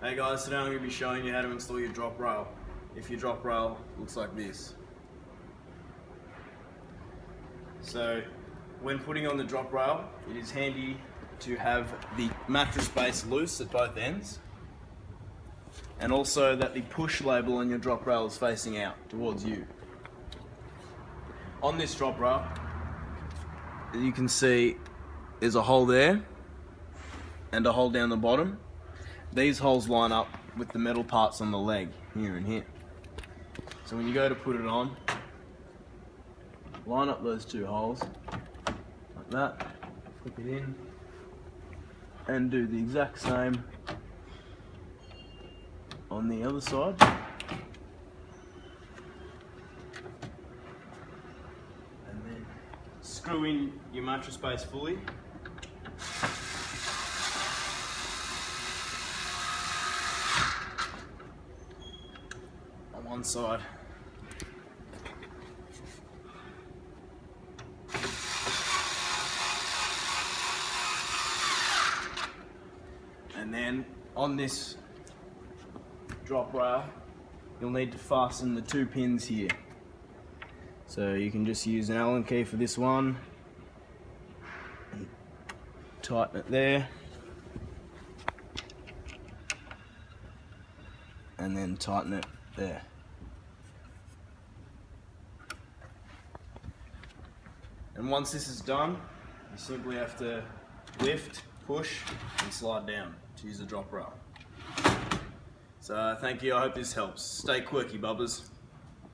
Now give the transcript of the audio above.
Hey guys, today I'm going to be showing you how to install your drop rail. If your drop rail looks like this. So when putting on the drop rail, it is handy to have the mattress base loose at both ends, and also that the push label on your drop rail is facing out towards you. On this drop rail, you can see there's a hole there and a hole down the bottom. These holes line up with the metal parts on the leg, here and here. So when you go to put it on, line up those two holes, like that, clip it in, and do the exact same on the other side. And then screw in your mattress base fully. On one side. And then on this drop rail, you'll need to fasten the two pins here. So you can just use an Allen key for this one, and tighten it there, and then tighten it there. And once this is done, you simply have to lift, push, and slide down to use the drop rail. So thank you, I hope this helps. Stay quirky, bubbers.